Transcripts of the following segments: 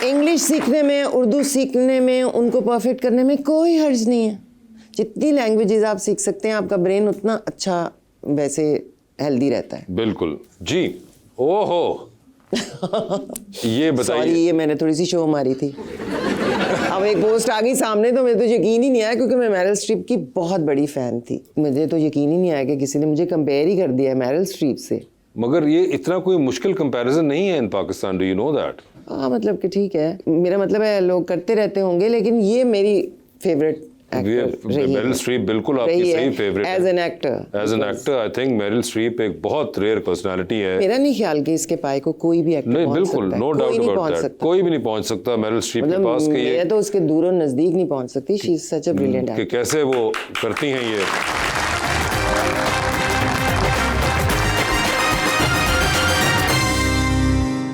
English सीखने में, उर्दू सीखने में, उनको परफेक्ट करने में कोई हर्ज नहीं है। जितनी लैंग्वेजेस आप सीख सकते हैं, आपका ब्रेन उतना अच्छा वैसे हेल्दी रहता है। बिल्कुल जी। ओहो ये बताइए। सॉरी, ये मैंने थोड़ी सी शो मारी थी। अब एक पोस्ट आ गई सामने तो मुझे तो यकीन ही नहीं आया, क्योंकि मैं मैरिल स्ट्रीप की बहुत बड़ी फ़ैन थी। मुझे तो यकीन ही नहीं आया कि किसी ने मुझे कंपेयर ही कर दिया है मैरिल स्ट्रीप से। मगर ये इतना कोई मुश्किल कंपैरिजन नहीं है in Pakistan, do you know that? हाँ, मतलब कि ठीक है, मेरा मतलब है लोग करते रहते होंगे, लेकिन ये मेरी फेवरेट मेरिल स्ट्रीप बिल्कुल आपकी सही favourite as an actor. As an actor I think Meryl Streep एक बहुत रेयर पर्सनालिटी है। मेरा नहीं ख्याल कि इसके पाए को कोई भी एक्टर नहीं, बिल्कुल नो डाउट अबाउट दैट। कोई भी नहीं पहुंच सकता मेरिल स्ट्रीप के पास। कि ये तो उसके दूर और नजदीक नहीं पहुंच सकती। She is such a brilliant actor. कि कैसे वो करती हैं ये।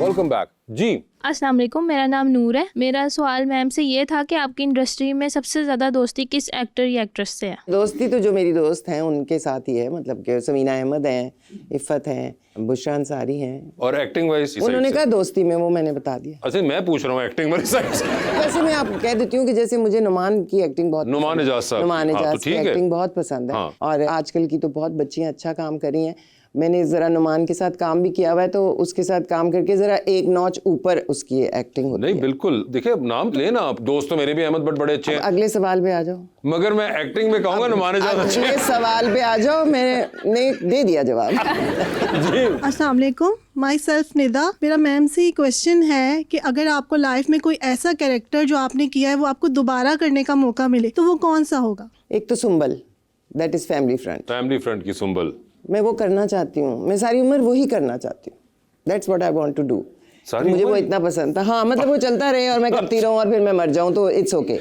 वेलकम बैक जी। अस्सलाम वालेकुम, मेरा नाम नूर है। मेरा सवाल मैम से ये था कि आपकी इंडस्ट्री में सबसे ज़्यादा दोस्ती किस एक्टर या एक्ट्रेस से है? दोस्ती तो जो मेरी दोस्त हैं उनके साथ ही है, मतलब कि समीना अहमद हैं, इफ़त हैं, बुशरा अंसारी हैं। और एक्टिंग वाइज उन्होंने कहा दोस्ती में, वो मैंने बता दिया। अच्छा, मैं पूछ रहा हूँ एक्टिंग वाली साइड से। वैसे मैं आपको कह देती हूँ कि जैसे मुझे नुमान की एक्टिंग बहुत, नुमान इजाज साहब, नुमान हाँ, इजाज तो की ठीक है। एक्टिंग बहुत पसंद है। हाँ। और आजकल की तो बहुत बच्चियाँ अच्छा काम करी हैं। मैंने ज़रा नुमान के साथ काम भी किया हुआ है, तो उसके साथ काम करके ज़रा एक नॉच ऊपर उसकी एक्टिंग होती नहीं है। बिल्कुल, देखिए नाम लेना आप। दोस्त तो मेरे भी अहमद बट बड़े अच्छे हैं। अगले सवाल पे आ जाओ। मगर मैं एक्टिंग में कहूँगा नुमान इजाज अच्छे हैं। अगले सवाल पे आ जाओ, मैंने दे दिया जवाब। जी। अस्सलाम वालेकुम, माई सेल्फ निदा। मेरा मैम से क्वेश्चन है कि अगर आपको लाइफ में कोई ऐसा कैरेक्टर जो आपने किया है वो आपको दोबारा करने का मौका मिले तो वो कौन सा होगा? एक तो Sumbal, that is family front. Family front की सुंबल। मैं वो करना चाहती हूँ, मैं सारी उम्र वही करना चाहती हूँ। That's what I want to do. मुझे वो इतना पसंद था। हाँ, मतलब वो चलता रहे और मैं करती रहूँ और फिर मैं मर जाऊँ तो इट्स ओके।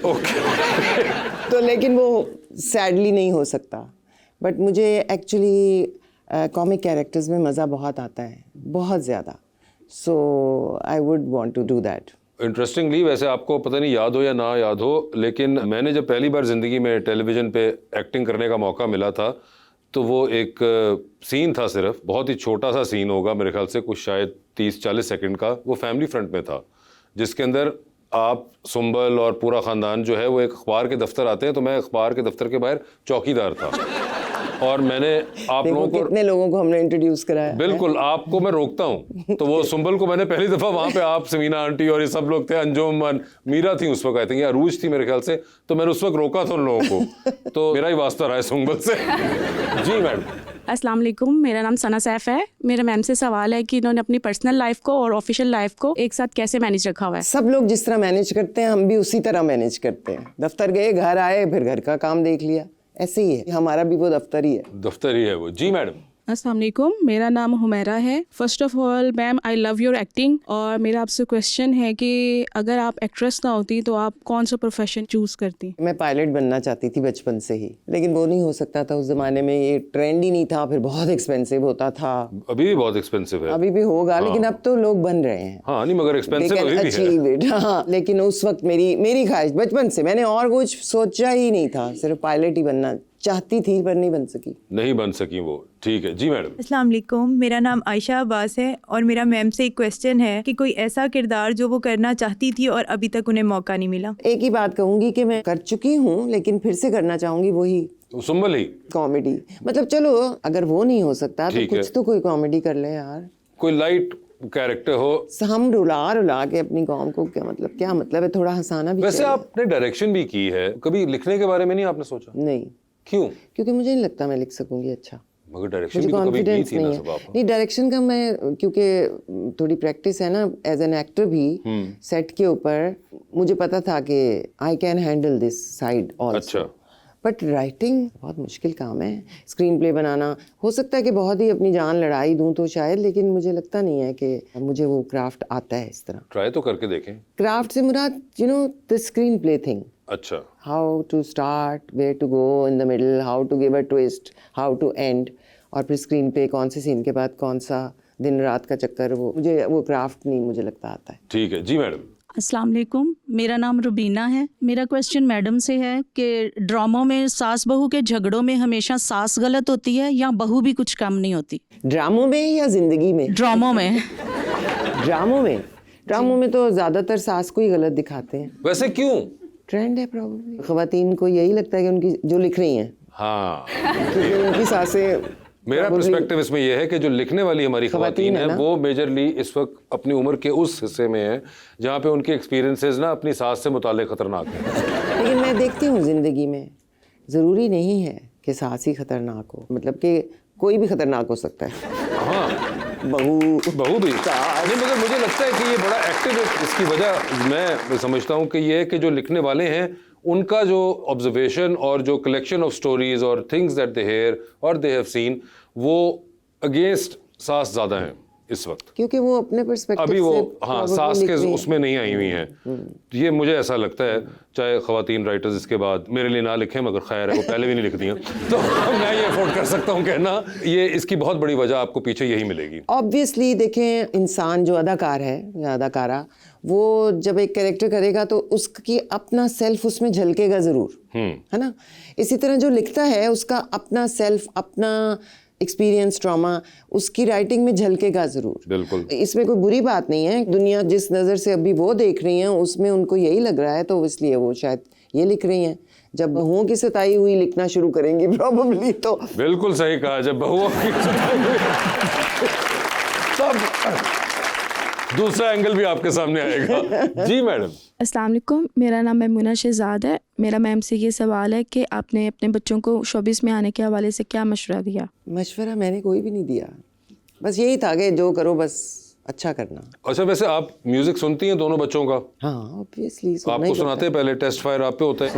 तो लेकिन वो सैडली नहीं हो सकता। बट मुझे एक्चुअली कॉमिक कैरेक्टर्स में मज़ा बहुत आता है, बहुत ज़्यादा। So I would want to do that. Interestingly, वैसे आपको पता नहीं याद हो या ना याद हो, लेकिन मैंने जब पहली बार ज़िंदगी में टेलीविज़न पे एक्टिंग करने का मौका मिला था, तो वो एक सीन था, सिर्फ बहुत ही छोटा सा सीन होगा मेरे ख्याल से, कुछ शायद 30-40 सेकंड का। वो फैमिली फ्रंट में था, जिसके अंदर आप, सुंबल और पूरा ख़ानदान जो है वो एक अखबार के दफ्तर आते हैं। तो मैं अखबार के दफ्तर के बाहर चौकीदार था और मैंने आप लोगों को, कितने लोगों को हमने इंट्रोड्यूस कराया। बिल्कुल आपको मैं रोकता हूँ। तो वो सुंबल को मैंने पहली दफ़ा वहाँ पे, आप, समीना आंटी और ये सब लोग थे, अंजुम, मीरा थी उस वक्त, आई थिंक, या अरूज थी मेरे ख्याल से। तो मैंने उस वक्त रोका था उन लोगों को। तो मेरा ही वास्ता रहा है सुंबल से। जी मैडम। अस्सलाम वालेकुम, मेरा नाम सना सैफ है। मेरा मैम से सवाल है कि इन्होंने अपनी पर्सनल लाइफ को और ऑफिशियल लाइफ को एक साथ कैसे मैनेज रखा हुआ है? सब लोग जिस तरह मैनेज करते हैं हम भी उसी तरह मैनेज करते हैं। दफ्तर गए, घर आए, फिर घर का काम देख लिया, ऐसे ही है। हमारा भी वो दफ्तर ही है। दफ्तर ही है वो। जी मैडम। अस्सलाम वालेकुम, मेरा नाम हुमैरा है। First of all ma'am, I love your acting. और मेरा आपसे क्वेश्चन है कि अगर आप एक्ट्रेस ना होती तो आप कौन सा प्रोफेशन चूज करती? मैं पायलट बनना चाहती थी बचपन से ही, लेकिन वो नहीं हो सकता था उस जमाने में, ये ट्रेंड ही नहीं था, फिर बहुत एक्सपेंसिव होता था। अभी भी बहुत एक्सपेंसिव है। अभी भी होगा, लेकिन अब तो लोग बन रहे हैं। हाँ नहीं, मगर एक्सपेंसिव अभी भी है। हाँ, लेकिन उस वक्त मेरी ख्वाहिश बचपन से, मैंने और कुछ सोचा ही नहीं था, सिर्फ पायलट ही बनना चाहती थी, पर नहीं बन सकी। नहीं बन सकी वो। ठीक है जी मैडम। अस्सलाम वालेकुम, मेरा नाम आयशा अब्बास है और मेरा मैम से एक क्वेश्चन है कि कोई ऐसा किरदार जो वो करना चाहती थी और अभी तक उन्हें मौका नहीं मिला। एक ही बात कहूंगी कि मैं कर चुकी हूँ, लेकिन फिर से करना चाहूंगी वही सुंबल ही, कॉमेडी। मतलब चलो, अगर वो नहीं हो सकता तो ठीक है। कुछ तो कोई कॉमेडी कर ले यार, कोई लाइट कैरेक्टर हो। हम रुला के अपनी कौम को क्या मतलब है, थोड़ा हंसाना भी वैसे चाहिए। आपने डायरेक्शन भी की है, कभी लिखने के बारे में नहीं आपने सोचा? नहीं, क्यों? क्योंकि मुझे नहीं लगता मैं लिख सकूंगी अच्छा। मगर डायरेक्शन मुझे भी तो कभी की कॉन्फिडेंस थी ना नहीं सब है। आपने। नहीं, डायरेक्शन का मैं, क्योंकि थोड़ी प्रैक्टिस है ना एज एन एक्टर भी, सेट के ऊपर मुझे पता था कि I can handle this side also. अच्छा। बट राइटिंग बहुत मुश्किल काम है। स्क्रीन प्ले बनाना, हो सकता है कि बहुत ही अपनी जान लड़ाई दूं तो शायद, लेकिन मुझे लगता नहीं है कि मुझे वो क्राफ्ट आता है इस तरह। ट्राई तो करके देखें। क्राफ्ट से मुराद द स्क्रीन प्ले थिंग। अच्छा। How to start, where to go in the middle, how to give a twist, how to end, और फिर स्क्रीन पे कौन से सीन के बाद कौन सा दिन रात का चक्कर, वो क्राफ्ट नहीं मुझे लगता आता है। ठीक है जी मैडम। अस्सलाम वालेकुम, मेरा नाम रुबीना है। मेरा क्वेश्चन मैडम से है कि ड्रामों में सास बहू के झगड़ों में हमेशा सास गलत होती है या बहू भी कुछ कम नहीं होती? ड्रामों में या जिंदगी में? ड्रामों में। ड्रामों में ड्रामों में तो ज्यादातर सास को ही गलत दिखाते हैं, वैसे क्यों? ट्रेंड है प्रॉब्लली। खवातीन को यही लगता है कि उनकी जो लिख रही हैं, हाँ, क्योंकि उनकी सासें, मेरा पर्सपेक्टिव इसमें यह है कि जो लिखने वाली हमारी खवातीन है वो मेजरली इस वक्त अपनी उम्र के उस हिस्से में है जहाँ पे उनके एक्सपीरियंसेस ना अपनी सास से मुताल्लिक खतरनाक हैं। लेकिन मैं देखती हूँ जिंदगी में ज़रूरी नहीं है कि सास ही खतरनाक हो, मतलब कि कोई भी खतरनाक हो सकता है। हाँ, बहू भी नहीं, मगर मुझे लगता है कि ये बड़ा एक्टिव है। इसकी वजह मैं समझता हूँ कि ये है कि जो लिखने वाले हैं उनका जो ऑब्जर्वेशन और जो कलेक्शन ऑफ स्टोरीज और थिंग्स दैट दे हेयर और दे हैव सीन, वो अगेंस्ट सास ज़्यादा हैं इस वक्त, क्योंकि वो अपने पर्सपेक्टिव अभी वो से हाँ probably सास लिख के रही हैं। उसमें नहीं आई हुई हैं। ये मुझे ऐसा लगता है, चाहे खवातीन राइटर्स इसके बाद मेरे लिए ना लिखें, मगर खैर है वो पहले भी नहीं लिखती हैं तो मैं ये अफोर्ड कर सकता हूँ कहना, ये इसकी बहुत बड़ी वजह आपको पीछे यही मिलेगी। ऑब्वियसली देखें, इंसान जो अदाकार है या अदाकारा, वो जब एक कैरेक्टर करेगा तो उसकी अपना सेल्फ उसमें झलकेगा ज़रूर, है ना। इसी तरह जो लिखता है उसका अपना सेल्फ, अपना एक्सपीरियंस, ट्रॉमा उसकी राइटिंग में झलकेगा ज़रूर। बिल्कुल, इसमें कोई बुरी बात नहीं है। दुनिया जिस नज़र से अभी वो देख रही हैं उसमें उनको यही लग रहा है, तो इसलिए वो शायद ये लिख रही हैं। जब बहुओं की सताई हुई लिखना शुरू करेंगी प्रॉब्लली, तो बिल्कुल सही कहा, जब बहुओं की तब दूसरा एंगल भी आपके सामने आएगा। जी मैडम। अस्सलाम वालेकुम, मेरा नाम मैमूना शहजाद है। मेरा मैम से ये सवाल है कि आपने अपने बच्चों को शोबिस में आने के हवाले से क्या मशवरा दिया? मशवरा मैंने कोई भी नहीं दिया, बस यही था कि जो करो बस अच्छा करना। अच्छा, वैसे आप म्यूजिक सुनती हैं दोनों बच्चों का? हाँ ऑब्वियसली। आपको सुनाते हैं? पहले टेस्ट फायर आप पे होता है?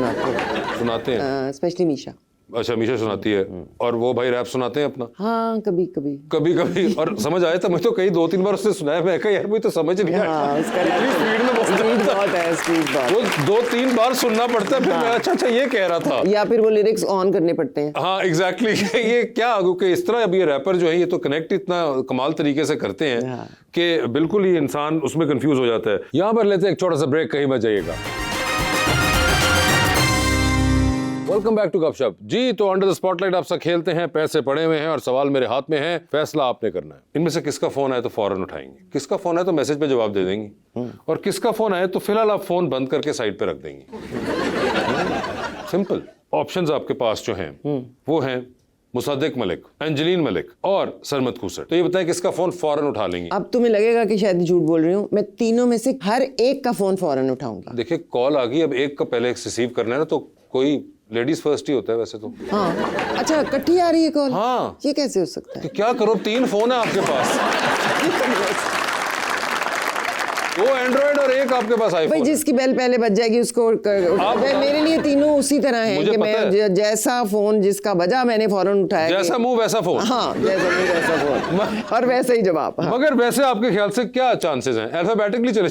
सुनाते हैं, स्पेशली मीशा। अच्छा, मीशा सुनाती है। और वो भाई रैप सुनाते हैं अपना? हाँ कभी कभी कभी कभी। और समझ आया था? मैं तो कई 2-3 बार उससे सुनाया, मैं कहा यार मुझे तो समझ नहीं आया। हाँ, उसका स्पीड में बहुत है, स्पीड बहुत। वो 2-3 बार सुनना पड़ता है, फिर मैं अच्छा ये कह रहा था, या फिर वो लिरिक्स ऑन करने पड़ते हैं। हाँ एग्जैक्टली ये क्या, क्योंकि इस तरह अब ये रैपर जो है ये तो कनेक्ट इतना कमाल तरीके से करते हैं कि बिल्कुल ही इंसान उसमें कंफ्यूज हो जाता है। यहाँ पर लेते हैं एक छोटा सा ब्रेक, कहीं मत जाइएगा। वेलकम बैक टू गपशप। जी, तो अंडर द स्पॉटलाइट आपसे खेलते हैं, पैसे पड़े हुए हैं और सवाल मेरे हाथ में है, फैसला आपने करना है। इनमें से किसका फोन आए तो फौरन उठाएंगे, किसका फोन आए तो मैसेज पे जवाब दे देंगी, और किसका फोन आए तो फिलहाल आप फोन बंद करके साइड पे रख देंगी। सिंपल। ऑप्शंस आपके पास जो हैं वो हैं मुसद्दिक मलिक, एंजलीन मलिक और सरमत खूसट। तो ये बताएं किसका फोन फौरन उठा लेंगी? अब तुम्हें लगेगा कि शायद झूठ बोल रही हूँ, मैं तीनों में से हर एक का फोन फौरन उठाऊंगा। देखिए कॉल आ गई, अब एक का पहले रिसीव करना है ना, तो कोई लेडीज फर्स्ट ही होता है वैसे तो। हाँ अच्छा, इकट्ठी आ रही है कॉल? हाँ। ये कैसे हो सकता है? तो क्या करो, 3 फोन है आपके पास, 2 एंड्रॉइड और एक आपके पास आईफोन। भाई जिसकी बेल पहले बज जाएगी उसको मेरे लिए तीनों उसी तरह हैं कि मैं जैसा फोन जिसका बजा मैंने फौरन उठाया, जैसा मुंह वैसा फोन। हाँ, जैसा मुंह वैसा फोन और वैसे ही जवाब। हाँ। मगर वैसे आपके ख्याल से क्या चांसेस हैं, अल्फाबेटिकली चले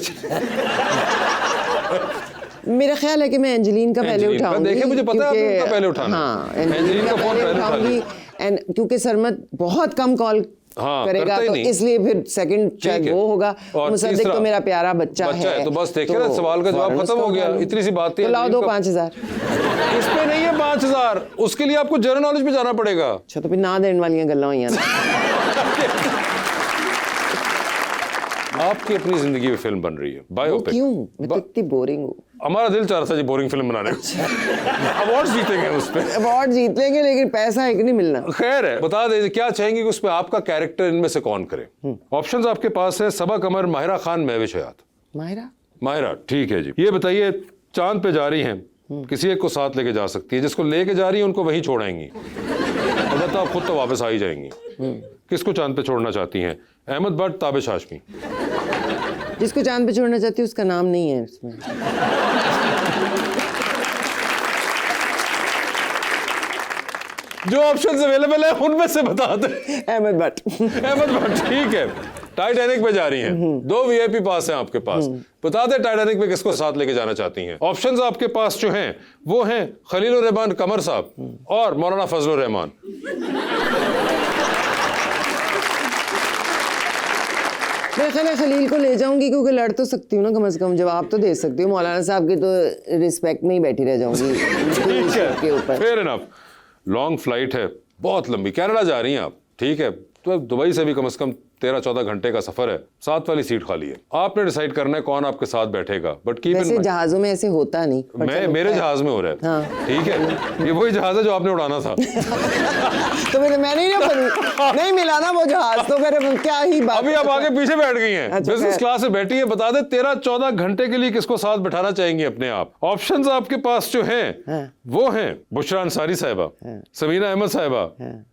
मेरा ख्याल है कि मैं एंजलीन का पहले उठाऊंगी। देखिए मुझे पता है आपका पहले उठाना। हाँ, एंजलीन का पहले उठाऊंगी, क्योंकि सरमत बहुत कम कॉल करेगा, तो इसलिए फिर सेकंड शायद वो होगा। मुसद्दिक तो मेरा प्यारा बच्चा है, तो बस देखिए ना, सवाल का जवाब खत्म हो गया, इतनी सी बात थी। तो लाओ दो 5000। इस पे नहीं है 5000, उसके लिए आपको जनरल नॉलेज पे जाना पड़ेगा। अच्छा, तो फिर ना देने वाली गल्लां हुई आपकी अपनी जिंदगी में फिल्म बन रही है, बायोपिक। क्यों? मैं तो इतनी बोरिंग हूँ। हमारा दिल चाह रहा था जी बोरिंग फिल्म बनाने को। अवार्ड जीतेंगे उस पे, अवार्ड जीत लेंगे, लेकिन पैसा एक नहीं मिलना। खैर है, बता दे क्या चाहेंगे कि उस पे आपका कैरेक्टर इनमें से कौन करे? ऑप्शंस आपके पास है, सबा कमर, माहिरा खान, महविश हयात। माहिरा, ठीक है जी। ये बताइए, चांद पे जा रही हैं, किसी एक को साथ लेके जा सकती है, जिसको लेके जा रही है उनको वहीं छोड़ाएंगी, अलबत्ता आप खुद तो वापस आ ही जाएंगी। किसको चांद पे छोड़ना चाहती हैं? अहमद भट्ट, ताबिश हाशमी। जिसको चांद पे छोड़ना चाहती है उसका नाम नहीं है इसमें। जो ऑप्शंस अवेलेबल है उनमें से बता दे। अहमद भट्ट। अहमद भट्ट, ठीक है। टाइटैनिक पे जा रही हैं, 2 वीआईपी पास हैं आपके पास, बता दे टाइटैनिक पे किसको साथ लेके जाना चाहती हैं? ऑप्शंस आपके पास जो हैं वो हैं खलीलुर रहमान कमर साहब और मौलाना फजलुर रहमान। मैं खलील को ले जाऊंगी, क्योंकि लड़ तो सकती हूँ ना, कम से कम जवाब तो दे सकती हूँ। मौलाना साहब की तो रिस्पेक्ट में ही बैठी रह जाऊंगी के ऊपर। Fair enough. लॉन्ग फ्लाइट है, बहुत लंबी, कनाडा जा रही हैं आप, ठीक है, तो दुबई से भी कम 13-14 घंटे का सफर है, 7 वाली सीट खाली है, आपने डिसाइड करना है कौन आपके साथ बैठेगा। बट कीप इन वैसे माइंड, जहाजों में ऐसे होता नहीं, पर मैं चलो, मेरे जहाज में हो रहा है, हाँ। ठीक है, ये वही जहाज है जो आपने उड़ाना था। तो फिर मैं नहीं नहीं मिला ना वो जहाज, तो फिर क्या ही बात। अभी आप आगे पीछे बैठ गई हैं, अच्छा, बिजनेस खैर। क्लास में बैठी हैं, बता दे 13-14 घंटे के लिए किसको साथ बैठाना चाहेंगे अपने आप। ऑप्शंस आपके पास जो हैं हाँ। वो हैं बुशरा अंसारी साहिबा, समीना अहमद साहिबा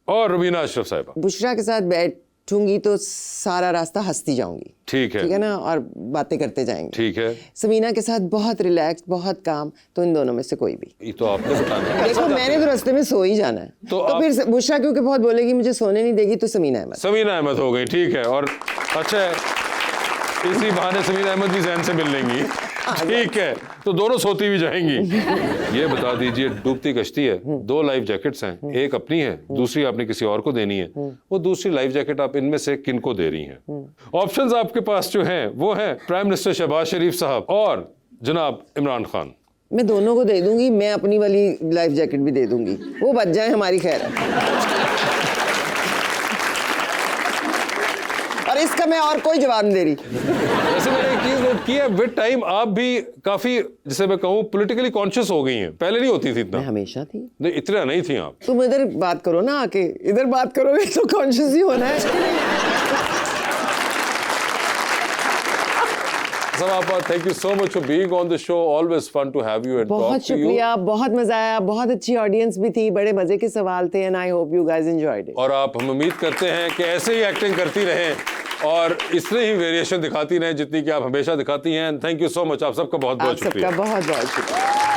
और रुबीना अशरफ साहिबा। बुशरा के साथ बैठूंगी तो सारा रास्ता हंसती जाऊंगी, ठीक ठीक है है, ना, और बातें करते जाएंगे। ठीक है, समीना के साथ बहुत रिलैक्स, बहुत काम, तो इन दोनों में से कोई भी। ये तो आपने बताना है। देखो मैंने तो रास्ते में सो ही जाना है, तो तो फिर बुशरा क्योंकि बहुत बोलेगी मुझे सोने नहीं देगी, तो समीना अहमद। समीना अहमद हो गई, ठीक है, और अच्छा है, इसी बहाने समीना अहमद भी जहन से मिल लेंगी, ठीक है, तो दोनों सोती भी जाएंगी। ये बता दीजिए, डूबती कश्ती है, 2 लाइफ जैकेट्स हैं, एक अपनी है, दूसरी आपने किसी और को देनी है, वो दूसरी लाइफ जैकेट आप इनमें से किनको दे रही हैं? ऑप्शंस आपके पास जो हैं वो हैं प्राइम मिनिस्टर शहबाज शरीफ साहब और जनाब इमरान खान। मैं दोनों को दे दूंगी, मैं अपनी वाली लाइफ जैकेट भी दे दूंगी, वो बच जाए हमारी खैर है। और इसका मैं और कोई जवाब नहीं दे रही। वैसे मैंने एक चीज नोट की है, विद टाइम आप भी काफी, जिसे मैं कहूँ, पॉलिटिकली कॉन्शियस हो गई हैं, पहले नहीं होती थी इतना। मैं हमेशा थी। नहीं, इतना नहीं थी आप। तुम इधर बात करो ना, आके इधर बात करोगे तो कॉन्शियस ही होना है। Thank you so much for being on the show, always fun to have you and talk to you. बहुत शुक्रिया, बहुत मजा आया, बहुत अच्छी ऑडियंस भी थी, बड़े मजे के सवाल थे, and I hope you guys enjoyed it. और आप, हम उम्मीद करते हैं कि ऐसे ही एक्टिंग करती रहें और इसमें ही वेरिएशन दिखाती रहें जितनी कि आप हमेशा दिखाती हैं। थैंक यू सो मच, आप सबका बहुत बहुत आप सबका शुक्रिया। बहुत बहुत शुक्रिया।